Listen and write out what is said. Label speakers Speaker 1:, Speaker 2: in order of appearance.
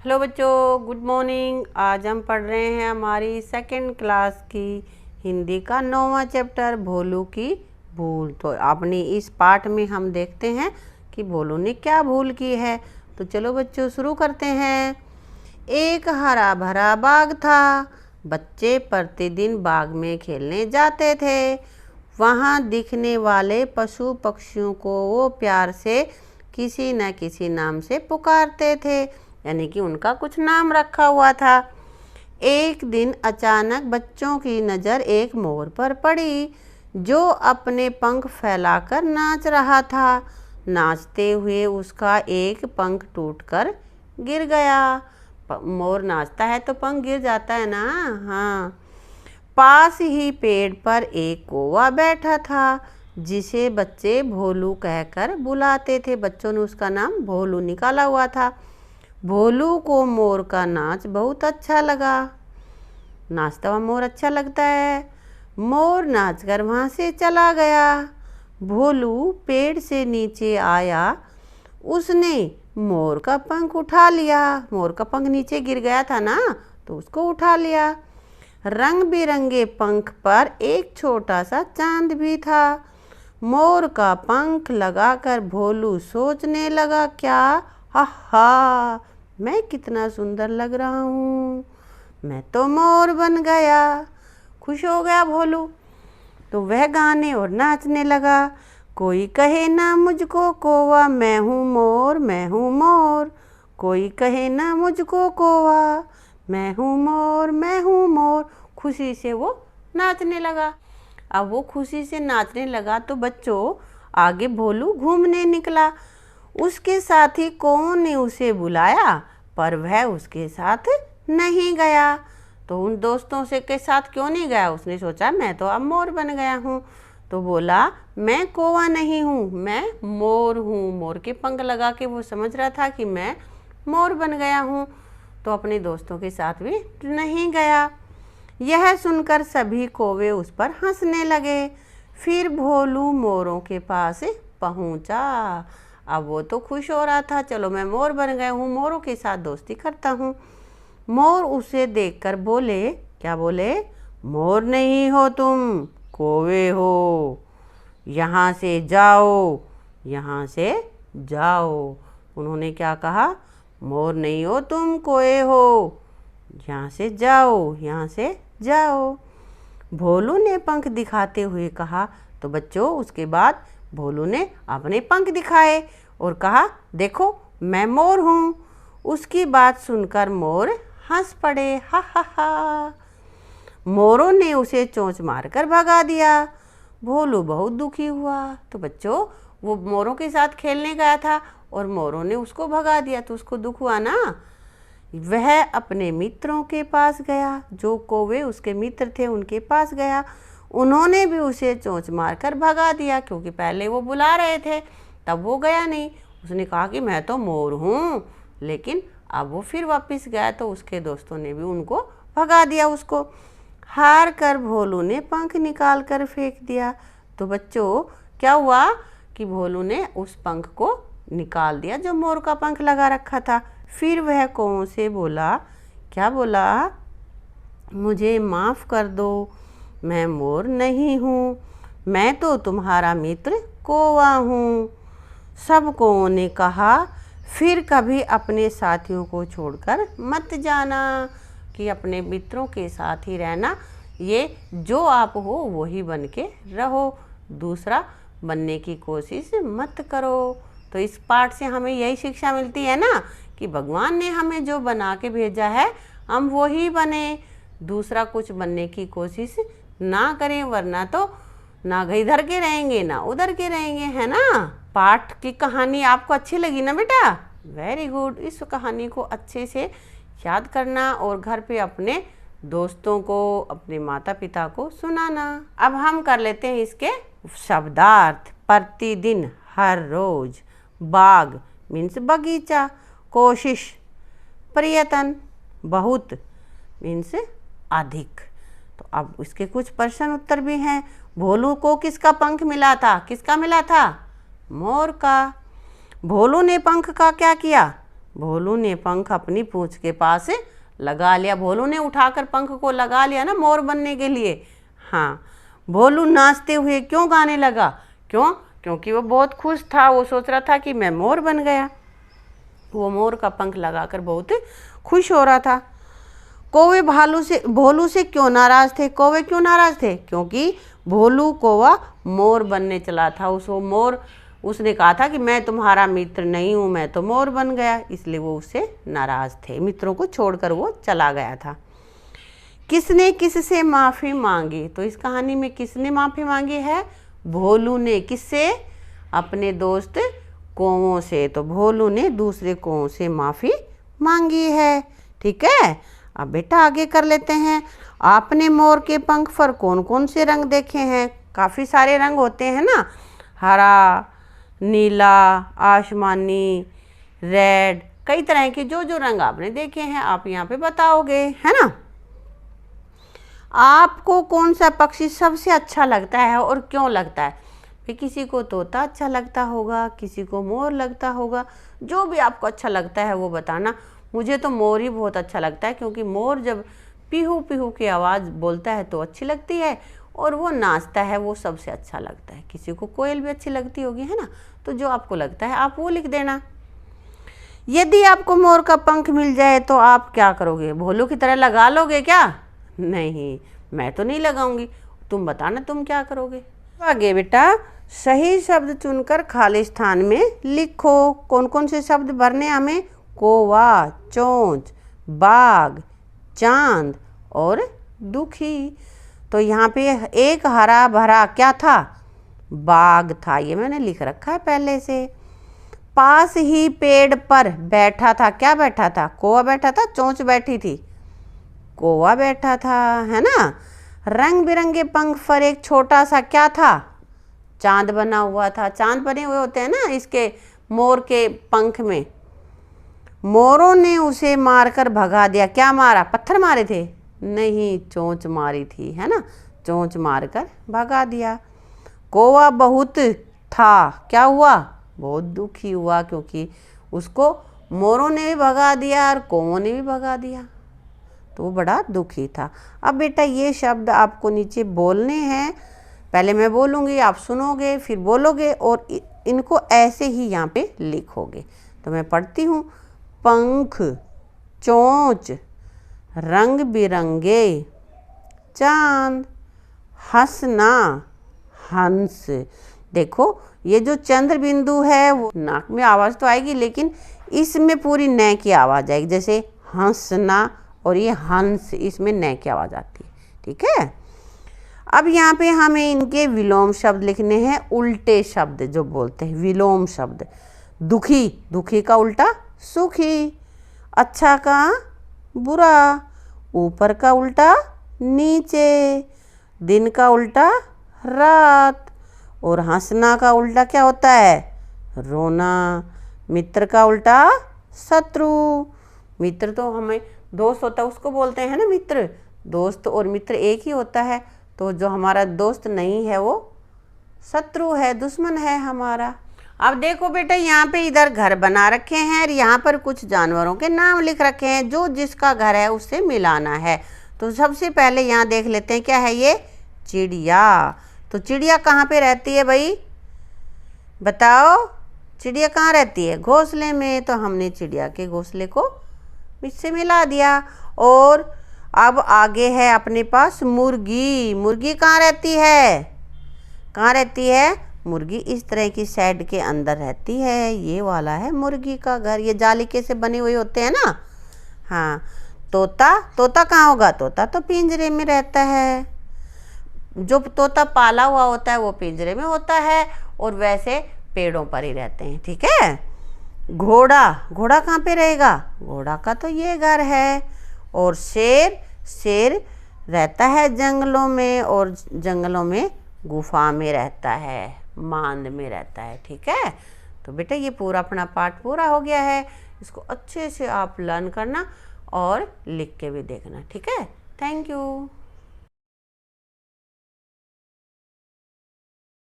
Speaker 1: Hello बच्चों, good morning. आज हम पढ़ रहे हैं हमारी सेकंड क्लास की हिंदी का 9वां चैप्टर भोलू की भूल। तो आपने इस पाठ में हम देखते हैं कि भोलू ने क्या भूल की है। तो चलो बच्चों शुरू करते हैं। एक हरा भरा बाग था। बच्चे प्रतिदिन बाग में खेलने जाते थे। वहाँ दिखने वाले पशु पक्षियों को वो प्यार से किसी न किसी नाम से पुकारते थे, यानी कि उनका कुछ नाम रखा हुआ था। एक दिन अचानक बच्चों की नज़र एक मोर पर पड़ी, जो अपने पंख फैलाकर नाच रहा था। नाचते हुए उसका एक पंख टूटकर गिर गया। मोर नाचता है तो पंख गिर जाता है ना। हाँ। पास ही पेड़ पर एक कौवा बैठा था, जिसे बच्चे भोलू कहकर बुलाते थे। बच्चों ने उसका नाम भोलू निकाला हुआ था। भोलू को मोर का नाच बहुत अच्छा लगा। नाचता हुआ मोर अच्छा लगता है। मोर नाचकर वहाँ से चला गया। भोलू पेड़ से नीचे आया। उसने मोर का पंख उठा लिया। मोर का पंख नीचे गिर गया था ना, तो उसको उठा लिया। रंग बिरंगे पंख पर एक छोटा सा चांद भी था। मोर का पंख लगाकर भोलू सोचने लगा, क्या हा, मैं कितना सुंदर लग रहा हूँ, मैं तो मोर बन गया। खुश हो गया भोलू। तो वह गाने और नाचने लगा। कोई कहे ना मुझको कौवा, मैं हूँ मोर, मैं हूँ मोर। कोई कहे ना मुझको कौवा, मैं हूँ मोर, मैं हूँ मोर। खुशी से वो नाचने लगा। अब वो खुशी से नाचने लगा तो बच्चों आगे भोलू घूमने निकला। उसके साथी कौओं ने उसे बुलाया, पर वह उसके साथ नहीं गया। तो उन दोस्तों से के साथ क्यों नहीं गया? उसने सोचा मैं तो अब मोर बन गया हूँ। तो बोला मैं कौवा नहीं हूँ, मैं मोर हूँ। मोर के पंख लगा के वो समझ रहा था कि मैं मोर बन गया हूँ। तो अपने दोस्तों के साथ भी नहीं गया। यह सुनकर सभी कौवे उस पर हंसने लगे। फिर भोलू मोरों के पास पहुँचा। अब वो तो खुश हो रहा था, चलो मैं मोर बन गया हूँ, मोरों के साथ दोस्ती करता हूँ। मोर उसे देखकर बोले, क्या बोले? मोर नहीं हो तुम, कौवे हो। यहाँ से जाओ, यहाँ से जाओ। उन्होंने क्या कहा? मोर नहीं हो तुम, कौवे हो, यहाँ से जाओ, यहाँ से जाओ। भोलू ने पंख दिखाते हुए कहा। तो बच्चों उसके बाद भोलू ने अपने पंख दिखाए और कहा, देखो मैं मोर हूँ। उसकी बात सुनकर मोर हंस पड़े, हा हा हा। मोरों ने उसे चोंच मारकर भगा दिया। भोलू बहुत दुखी हुआ। तो बच्चों वो मोरों के साथ खेलने गया था और मोरों ने उसको भगा दिया, तो उसको दुख हुआ ना। वह अपने मित्रों के पास गया, जो कौवे उसके मित्र थे उनके पास गया। उन्होंने भी उसे चोंच मारकर भगा दिया, क्योंकि पहले वो बुला रहे थे तब वो गया नहीं। उसने कहा कि मैं तो मोर हूँ, लेकिन अब वो फिर वापस गया, तो उसके दोस्तों ने भी उनको भगा दिया। उसको हार कर भोलू ने पंख निकाल कर फेंक दिया। तो बच्चों क्या हुआ कि भोलू ने उस पंख को निकाल दिया जो मोर का पंख लगा रखा था। फिर वह कौओं से बोला, क्या बोला? मुझे माफ़ कर दो, मैं मोर नहीं हूँ, मैं तो तुम्हारा मित्र कौवा हूँ। सब कौओं ने कहा, फिर कभी अपने साथियों को छोड़कर मत जाना, कि अपने मित्रों के साथ ही रहना। ये जो आप हो वही बन के रहो, दूसरा बनने की कोशिश मत करो। तो इस पाठ से हमें यही शिक्षा मिलती है ना, कि भगवान ने हमें जो बना के भेजा है हम वही बने, दूसरा कुछ बनने की कोशिश ना करें, वरना तो ना इधर के रहेंगे ना उधर के रहेंगे, है ना। पाठ की कहानी आपको अच्छी लगी ना बेटा? Very good. इस कहानी को अच्छे से याद करना और घर पे अपने दोस्तों को, अपने माता पिता को सुनाना। अब हम कर लेते हैं इसके शब्दार्थ। प्रतिदिन, हर रोज। बाग मीन्स बगीचा। कोशिश, प्रयत्न। बहुत मीन्स अधिक। तो अब इसके कुछ प्रश्न उत्तर भी हैं। भोलू को किसका पंख मिला था? किसका मिला था? मोर का। भोलू ने पंख का क्या किया? भोलू ने पंख अपनी पूंछ के पास लगा लिया। भोलू ने उठाकर पंख को लगा लिया ना मोर बनने के लिए। हाँ, भोलू नाचते हुए क्यों गाने लगा? क्यों? क्योंकि वो बहुत खुश था। वो सोच रहा था कि मैं मोर बन गया। वो मोर का पंख लगाकर बहुत खुश हो रहा था। कौवे भोलू से क्यों नाराज थे? कौवे क्यों नाराज थे? क्योंकि भोलू कौवा मोर बनने चला था। उसने कहा था कि मैं तुम्हारा मित्र नहीं हूँ, मैं तो मोर बन गया, इसलिए वो उससे नाराज थे। मित्रों को छोड़कर वो चला गया था। किसने किससे माफ़ी मांगी? तो इस कहानी में किसने माफ़ी मांगी है? भोलू ने। किससे? अपने दोस्त कौवों से। तो भोलू ने दूसरे कौवों से माफ़ी मांगी है। ठीक है, अब बेटा आगे कर लेते हैं। आपने मोर के पंख पर कौन कौन से रंग देखे हैं? काफ़ी सारे रंग होते हैं ना, हरा, नीला, आसमानी, रेड, कई तरह के जो जो रंग आपने देखे हैं आप यहाँ पे बताओगे, है ना। आपको कौन सा पक्षी सबसे अच्छा लगता है और क्यों लगता है? फिर किसी को तोता अच्छा लगता होगा, किसी को मोर लगता होगा। जो भी आपको अच्छा लगता है वो बताना। मुझे तो मोर ही बहुत अच्छा लगता है, क्योंकि मोर जब पीहू पीहू की आवाज़ बोलता है तो अच्छी लगती है, और वो नाचता है वो सबसे अच्छा लगता है। किसी को कोयल भी अच्छी लगती होगी, है ना। तो जो आपको लगता है आप वो लिख देना। यदि आपको मोर का पंख मिल जाए तो आप क्या करोगे? भोलू की तरह लगा लोगे क्या? नहीं, मैं तो नहीं लगाऊंगी। तुम बताना तुम क्या करोगे। आगे बेटा सही शब्द चुनकर खाली स्थान में लिखो। कौन कौन से शब्द भरने हमें? कौवा, चोंच, बाघ, चांद और दुखी। तो यहाँ पे एक हरा भरा क्या था? बाघ था। ये मैंने लिख रखा है पहले से। पास ही पेड़ पर बैठा था। क्या बैठा था? कौवा बैठा था, चोंच बैठी थी, कौवा बैठा था, है ना। रंग बिरंगे पंख पर एक छोटा सा क्या था? चांद बना हुआ था। चांद बने हुए होते हैं ना इसके मोर के पंख में। मोरों ने उसे मारकर भगा दिया। क्या मारा? पत्थर मारे थे? नहीं, चोंच मारी थी, है ना। चोंच मारकर भगा दिया। कौवा बहुत था। क्या हुआ? बहुत दुखी हुआ, क्योंकि उसको मोरों ने भी भगा दिया और कौवों ने भी भगा दिया, तो वो बड़ा दुखी था। अब बेटा ये शब्द आपको नीचे बोलने हैं। पहले मैं बोलूँगी, आप सुनोगे, फिर बोलोगे और इनको ऐसे ही यहाँ पे लिखोगे। तो मैं पढ़ती हूँ। पंख, चोंच, रंग बिरंगे, चांद, हंसना, हंस। देखो ये जो चंद्र बिंदु है वो नाक में आवाज़ तो आएगी, लेकिन इसमें पूरी न की आवाज़ आएगी। जैसे हंसना और ये हंस, इसमें न की आवाज़ आती है। ठीक है, अब यहाँ पे हमें इनके विलोम शब्द लिखने हैं। उल्टे शब्द जो बोलते हैं, विलोम शब्द। दुखी, दुखी का उल्टा सुखी। अच्छा का बुरा, ऊपर का उल्टा नीचे, दिन का उल्टा रात, और हंसना का उल्टा क्या होता है? रोना। मित्र का उल्टा शत्रु। मित्र तो हमें दोस्त होता है उसको बोलते हैं ना मित्र। दोस्त और मित्र एक ही होता है। तो जो हमारा दोस्त नहीं है वो शत्रु है, दुश्मन है हमारा। अब देखो बेटा यहाँ पे इधर घर बना रखे हैं और यहाँ पर कुछ जानवरों के नाम लिख रखे हैं। जो जिसका घर है उससे मिलाना है। तो सबसे पहले यहाँ देख लेते हैं क्या है ये? चिड़िया। तो चिड़िया कहाँ पे रहती है भाई? बताओ, चिड़िया कहाँ रहती है? घोंसले में। तो हमने चिड़िया के घोंसले को इससे मिला दिया। और अब आगे है अपने पास मुर्गी। मुर्गी कहाँ रहती है? कहाँ रहती है? मुर्गी इस तरह की शेड के अंदर रहती है। ये वाला है मुर्गी का घर। ये जालिके से बने हुए होते हैं ना। हाँ। तोता, तोता कहाँ होगा? तोता तो पिंजरे में रहता है। जो तोता पाला हुआ होता है वो पिंजरे में होता है, और वैसे पेड़ों पर ही रहते हैं। ठीक है। घोड़ा, घोड़ा कहाँ पे रहेगा? घोड़ा का तो ये घर है। और शेर, शेर रहता है जंगलों में, और जंगलों में गुफा में रहता है, मांद में रहता है। ठीक है। तो बेटा ये पूरा अपना पाठ पूरा हो गया है। इसको अच्छे से आप लर्न करना और लिख के भी देखना। ठीक है। Thank you.